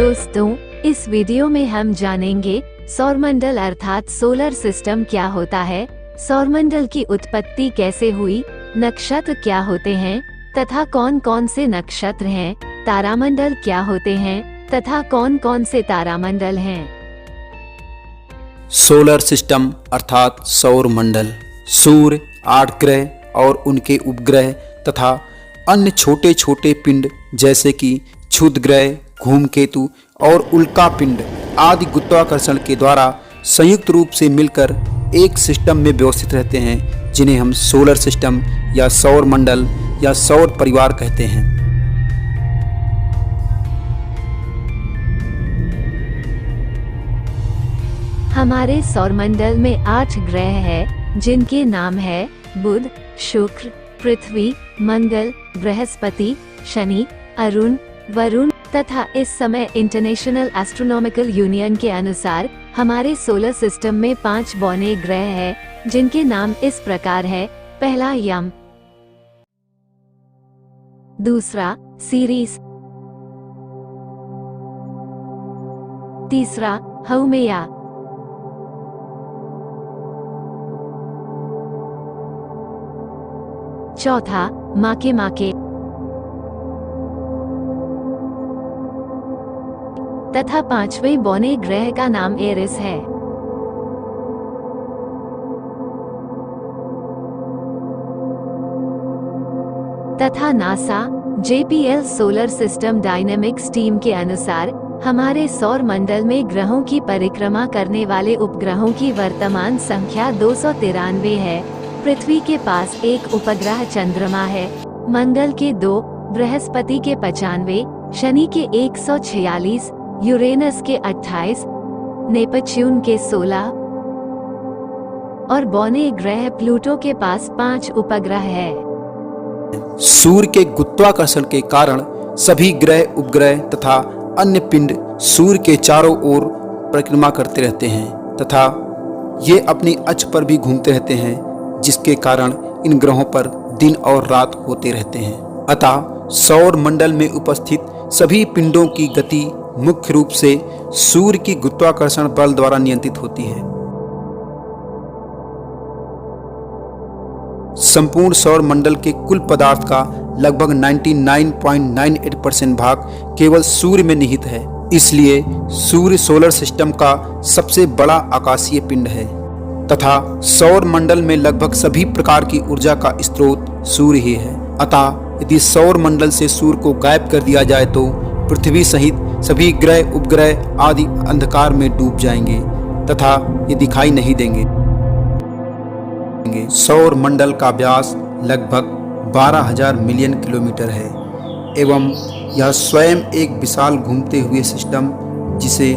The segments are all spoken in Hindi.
दोस्तों, इस वीडियो में हम जानेंगे सौरमंडल अर्थात सोलर सिस्टम क्या होता है, सौरमंडल की उत्पत्ति कैसे हुई, नक्षत्र क्या होते हैं तथा कौन कौन से नक्षत्र हैं, तारामंडल क्या होते हैं तथा कौन कौन से तारामंडल हैं। सोलर सिस्टम अर्थात सौर मंडल सूर्य, 8 ग्रह और उनके उपग्रह तथा अन्य छोटे छोटे पिंड जैसे कि क्षुद्र ग्रह, धूमकेतु और उल्का पिंड आदि गुरुत्वाकर्षण के द्वारा संयुक्त रूप से मिलकर एक सिस्टम में व्यवस्थित रहते हैं, जिन्हें हम सोलर सिस्टम या सौर मंडल या सौर परिवार कहते हैं। हमारे सौरमंडल में 8 ग्रह हैं, जिनके नाम है बुध, शुक्र, पृथ्वी, मंगल, बृहस्पति, शनि, अरुण, वरुण तथा इस समय इंटरनेशनल एस्ट्रोनॉमिकल यूनियन के अनुसार हमारे सोलर सिस्टम में 5 बौने ग्रह हैं, जिनके नाम इस प्रकार है। पहला यम, दूसरा सीरीस, तीसरा हौमेया, चौथा माके माके तथा 5वें बौने ग्रह का नाम एरिस है। तथा NASA JPL solar system dynamics team के अनुसार हमारे सौर मंडल में ग्रहों की परिक्रमा करने वाले उपग्रहों की वर्तमान संख्या 293 है। पृथ्वी के पास एक उपग्रह चंद्रमा है, मंगल के 2, बृहस्पति के 95, शनि के 146, यूरेनस के 28, नेपच्यून के 16 और बौने ग्रह प्लूटो के पास 5 उपग्रह है। सूर्य के गुरुत्वाकर्षण के कारण सभी ग्रह, उपग्रह तथा अन्य पिंड सूर्य के चारों ओर परिक्रमा करते रहते हैं तथा ये अपनी अक्ष पर भी घूमते रहते हैं, जिसके कारण इन ग्रहों पर दिन और रात होते रहते हैं। अतः सौर मंडल में उपस्थित सभी पिंडों की गति मुख्य रूप से सूर्य की गुरुत्वाकर्षण बल द्वारा नियंत्रित होती है। संपूर्ण सौर मंडल के कुल पदार्थ का लगभग 99.98% भाग केवल सूर्य में निहित है। इसलिए सूर्य सोलर सिस्टम का सबसे बड़ा आकाशीय पिंड है तथा सौर मंडल में लगभग सभी प्रकार की ऊर्जा का स्रोत सूर्य ही है। अतः यदि सौर मंडल से सूर्य को गायब कर दिया जाए तो पृथ्वी सहित सभी ग्रह, उपग्रह आदि अंधकार में डूब जाएंगे तथा ये दिखाई नहीं देंगे। सौर मंडल का व्यास लगभग 12,000 मिलियन किलोमीटर है एवं यह स्वयं एक विशाल घूमते हुए सिस्टम, जिसे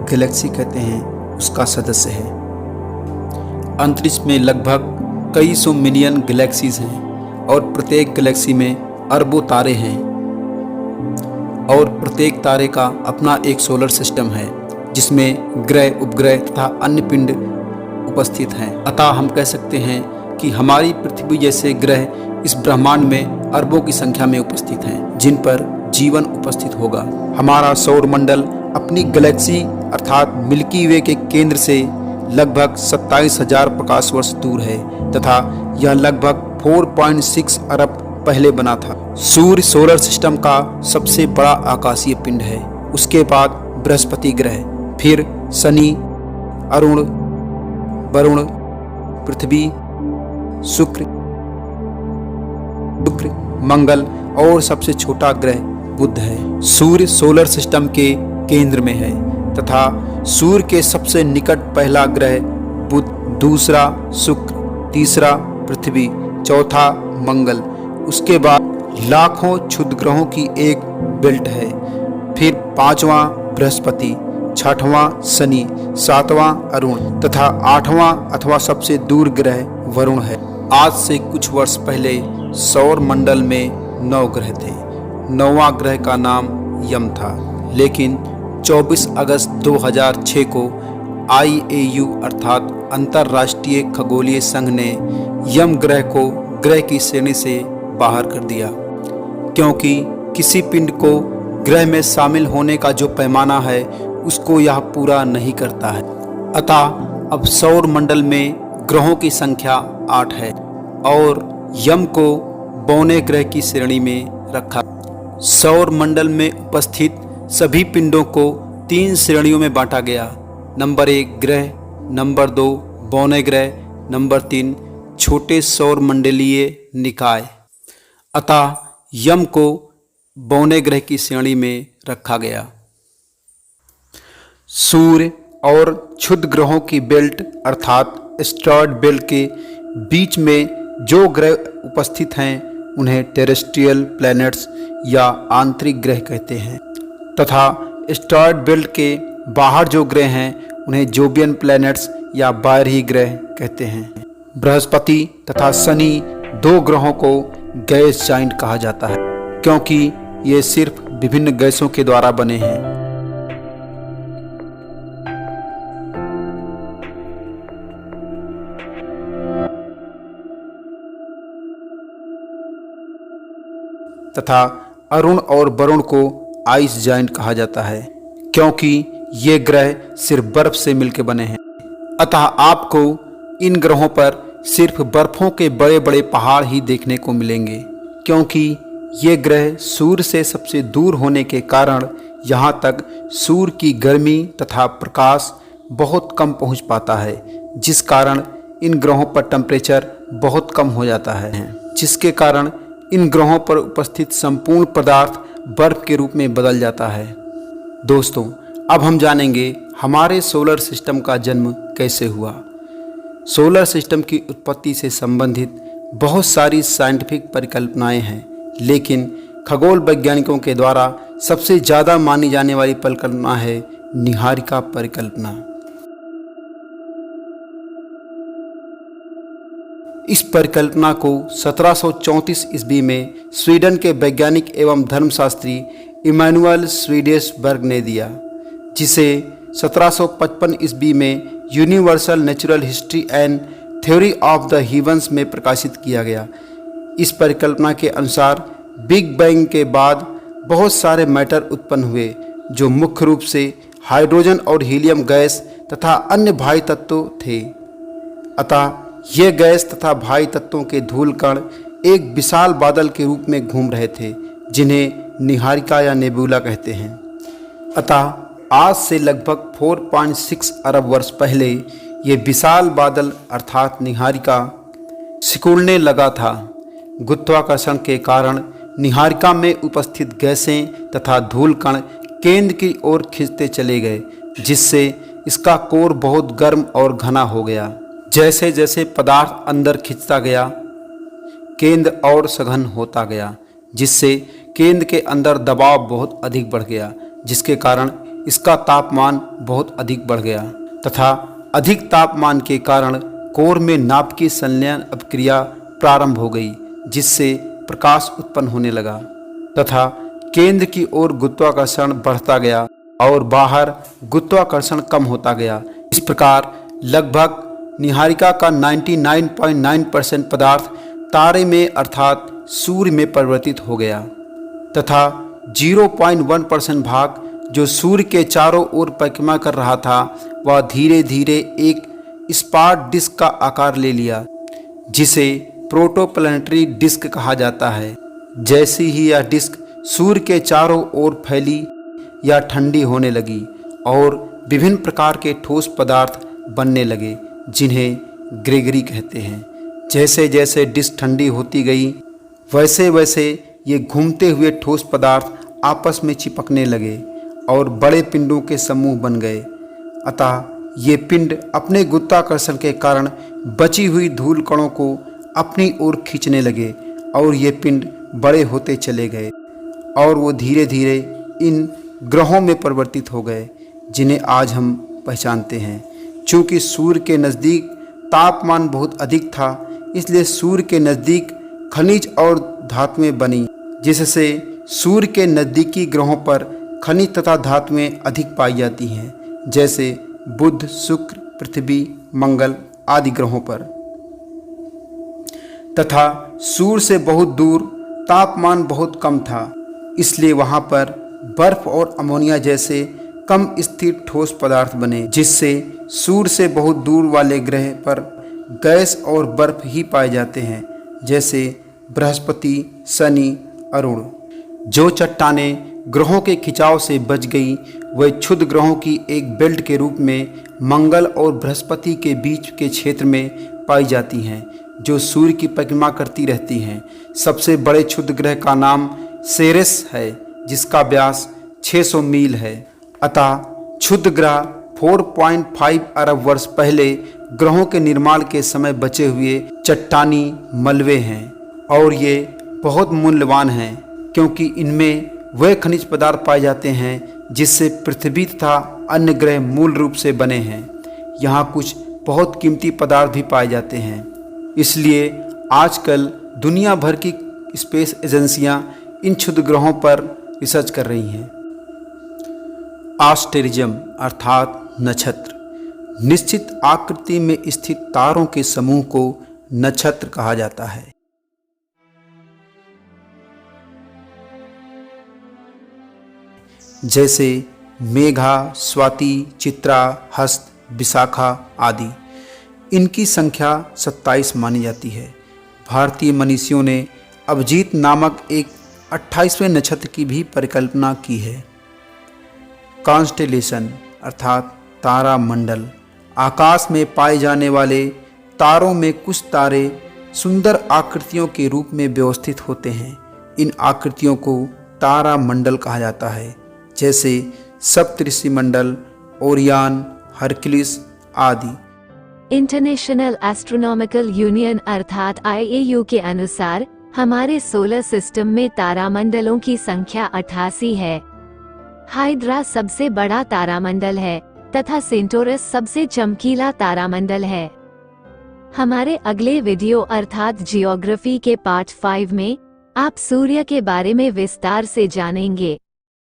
गैलेक्सी कहते हैं, उसका सदस्य है। अंतरिक्ष में लगभग कई सौ मिलियन गैलेक्सीज हैं और प्रत्येक गैलेक्सी में अरबों तारे हैं और प्रत्येक तारे का अपना एक सोलर सिस्टम है, जिसमें ग्रह, उपग्रह तथा अन्य पिंड उपस्थित हैं। अतः हम कह सकते हैं कि हमारी पृथ्वी जैसे ग्रह इस ब्रह्मांड में अरबों की संख्या में उपस्थित हैं, जिन पर जीवन उपस्थित होगा। हमारा सौर मंडल अपनी गैलेक्सी अर्थात मिल्की वे के केंद्र से लगभग 27,000 प्रकाश वर्ष दूर है तथा यह लगभग 4.6 अरब पहले बना था। सूर्य सोलर सिस्टम का सबसे बड़ा आकाशीय पिंड है, उसके बाद बृहस्पति ग्रह, फिर शनि, अरुण, वरुण, पृथ्वी, शुक्र, मंगल और सबसे छोटा ग्रह बुध है। सूर्य सोलर सिस्टम के केंद्र में है तथा सूर्य के सबसे निकट पहला ग्रह बुध, दूसरा शुक्र, तीसरा पृथ्वी, चौथा मंगल, उसके बाद लाखों क्षुद्र ग्रहों की एक बेल्ट है, फिर 5वां बृहस्पति, 6वां शनि, 7वां अरुण तथा 8वां अथवा सबसे दूर ग्रह वरुण है। आज से कुछ वर्ष पहले सौर मंडल में 9 ग्रह थे। 9वां ग्रह का नाम यम था, लेकिन 24 अगस्त 2006 को IAU अर्थात अंतर्राष्ट्रीय खगोलीय संघ ने यम ग्रह को ग्रह की श्रेणी से बाहर कर दिया, क्योंकि किसी पिंड को ग्रह में शामिल होने का जो पैमाना है उसको यह पूरा नहीं करता है। अतः अब सौर मंडल में ग्रहों की संख्या 8 है और यम को बौने ग्रह की श्रेणी में रखा। सौर मंडल में उपस्थित सभी पिंडों को 3 श्रेणियों में बांटा गया। नंबर 1 ग्रह, नंबर 2 बौने ग्रह, नंबर 3 छोटे सौर मंडलीय निकाय। अतः यम को बौने ग्रह की श्रेणी में रखा गया। सूर्य और क्षुद्र ग्रहों की बेल्ट अर्थात एस्टेरॉयड बेल्ट के बीच में जो ग्रह उपस्थित हैं उन्हें टेरेस्ट्रियल प्लैनेट्स या आंतरिक ग्रह कहते हैं तथा एस्टेरॉयड बेल्ट के बाहर जो ग्रह हैं उन्हें जोवियन प्लैनेट्स या बाहरी ग्रह कहते हैं। बृहस्पति तथा शनि 2 ग्रहों को गैस जाइंट कहा जाता है क्योंकि ये सिर्फ विभिन्न गैसों के द्वारा बने हैं। तथा अरुण और वरुण को आइस जाइंट कहा जाता है क्योंकि ये ग्रह सिर्फ बर्फ से मिलकर बने हैं। अतः आपको इन ग्रहों पर सिर्फ बर्फों के बड़े बड़े पहाड़ ही देखने को मिलेंगे क्योंकि ये ग्रह सूर्य से सबसे दूर होने के कारण यहाँ तक सूर्य की गर्मी तथा प्रकाश बहुत कम पहुँच पाता है, जिस कारण इन ग्रहों पर टेम्परेचर बहुत कम हो जाता है, जिसके कारण इन ग्रहों पर उपस्थित संपूर्ण पदार्थ बर्फ के रूप में बदल जाता है। दोस्तों, अब हम जानेंगे हमारे सोलर सिस्टम का जन्म कैसे हुआ। सोलर सिस्टम की उत्पत्ति से संबंधित बहुत सारी साइंटिफिक परिकल्पनाएं हैं, लेकिन खगोल वैज्ञानिकों के द्वारा सबसे ज़्यादा मानी जाने वाली परिकल्पना है निहारिका परिकल्पना। इस परिकल्पना को 1734 ईस्वी में स्वीडन के वैज्ञानिक एवं धर्मशास्त्री इमैनुअल स्वीडेसबर्ग ने दिया, जिसे 1755 ईस्वी में universal natural history and theory of the heavens में प्रकाशित किया गया। इस परिकल्पना के अनुसार बिग बैंग के बाद बहुत सारे मैटर उत्पन्न हुए जो मुख्य रूप से हाइड्रोजन और हीलियम गैस तथा अन्य भारी तत्व थे। अतः ये गैस तथा भारी तत्वों के धूल कण एक विशाल बादल के रूप में घूम रहे थे, जिन्हें निहारिका या नेबुला कहते हैं। अतः आज से लगभग 4.6 अरब वर्ष पहले ये विशाल बादल अर्थात निहारिका सिकुड़ने लगा था। गुरुत्वाकर्षण के कारण निहारिका में उपस्थित गैसें तथा धूल कण केंद्र की ओर खींचते चले गए, जिससे इसका कोर बहुत गर्म और घना हो गया। जैसे जैसे पदार्थ अंदर खिंचता गया, केंद्र और सघन होता गया, जिससे केंद्र के अंदर दबाव बहुत अधिक बढ़ गया, जिसके कारण इसका तापमान बहुत अधिक बढ़ गया तथा अधिक तापमान के कारण कोर में नाभिक की संलयन अभिक्रिया प्रारंभ हो गई, जिससे प्रकाश उत्पन्न होने लगा तथा केंद्र की ओर गुरुत्वाकर्षण बढ़ता गया और बाहर गुरुत्वाकर्षण कम होता गया। इस प्रकार लगभग निहारिका का 99.9% पदार्थ तारे में अर्थात सूर्य में परिवर्तित हो गया तथा 0.1% भाग जो सूर्य के चारों ओर परिक्रमा कर रहा था वह धीरे धीरे एक स्पार्क डिस्क का आकार ले लिया, जिसे प्रोटोप्लैनेटरी डिस्क कहा जाता है। जैसे ही यह डिस्क सूर्य के चारों ओर फैली या ठंडी होने लगी और विभिन्न प्रकार के ठोस पदार्थ बनने लगे, जिन्हें ग्रेगरी कहते हैं। जैसे जैसे डिस्क ठंडी होती गई वैसे वैसे ये घूमते हुए ठोस पदार्थ आपस में चिपकने लगे और बड़े पिंडों के समूह बन गए। अतः ये पिंड अपने गुरुत्वाकर्षण के कारण बची हुई धूल कणों को अपनी ओर खींचने लगे और ये पिंड बड़े होते चले गए और वो धीरे धीरे इन ग्रहों में परिवर्तित हो गए, जिन्हें आज हम पहचानते हैं। चूँकि सूर्य के नज़दीक तापमान बहुत अधिक था, इसलिए सूर्य के नज़दीक खनिज और धातुएं बनी, जिससे सूर्य के नज़दीकी ग्रहों पर खनिज तथा धातुएं अधिक पाई जाती हैं, जैसे बुध, शुक्र, पृथ्वी, मंगल आदि ग्रहों पर। तथा सूर्य से बहुत दूर तापमान बहुत कम था, इसलिए वहाँ पर बर्फ और अमोनिया जैसे कम स्थिर ठोस पदार्थ बने, जिससे सूर्य से बहुत दूर वाले ग्रह पर गैस और बर्फ ही पाए जाते हैं, जैसे बृहस्पति, शनि, अरुण। जो चट्टानें ग्रहों के खिंचाव से बच गई वह क्षुद्र ग्रहों की एक बेल्ट के रूप में मंगल और बृहस्पति के बीच के क्षेत्र में पाई जाती हैं, जो सूर्य की परिक्रमा करती रहती हैं। सबसे बड़े क्षुद्र ग्रह का नाम सेरेस है, जिसका व्यास 600 मील है। अतः क्षुद्र ग्रह 4.5 अरब वर्ष पहले ग्रहों के निर्माण के समय बचे हुए चट्टानी मलबे हैं, और ये बहुत मूल्यवान हैं क्योंकि इनमें वे खनिज पदार्थ पाए जाते हैं जिससे पृथ्वी तथा अन्य ग्रह मूल रूप से बने हैं। यहाँ कुछ बहुत कीमती पदार्थ भी पाए जाते हैं। इसलिए आजकल दुनिया भर की स्पेस एजेंसियां इन क्षुद्र ग्रहों पर रिसर्च कर रही हैं। आस्टेरिज्म अर्थात नक्षत्र निश्चित आकृति में स्थित तारों के समूह को नक्षत्र कहा जाता है। जैसे मेघा, स्वाति, चित्रा, हस्त, विशाखा आदि। इनकी संख्या 27 मानी जाती है। भारतीय मनीषियों ने अभिजीत नामक एक 28वें नक्षत्र की भी परिकल्पना की है। कॉन्स्टेलेशन अर्थात तारा मंडल आकाश में पाए जाने वाले तारों में कुछ तारे सुंदर आकृतियों के रूप में व्यवस्थित होते हैं। इन आकृतियों को तारा मंडल कहा जाता है, जैसे सप्तऋषि मंडल, ओरियन, हरक्यूलिस आदि। इंटरनेशनल एस्ट्रोनॉमिकल यूनियन अर्थात IAU के अनुसार हमारे सोलर सिस्टम में तारामंडलों की संख्या 88 है। हाइड्रा सबसे बड़ा तारामंडल है तथा सेंटोरस सबसे चमकीला तारामंडल है। हमारे अगले वीडियो अर्थात जियोग्राफी के पार्ट 5 में आप सूर्य के बारे में विस्तार से जानेंगे।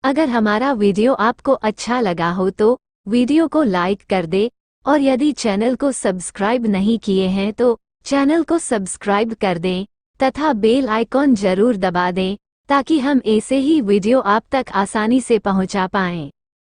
अगर हमारा वीडियो आपको अच्छा लगा हो तो वीडियो को लाइक कर दे, और यदि चैनल को सब्सक्राइब नहीं किए हैं तो चैनल को सब्सक्राइब कर दें तथा बेल आइकॉन जरूर दबा दें, ताकि हम ऐसे ही वीडियो आप तक आसानी से पहुंचा पाएं।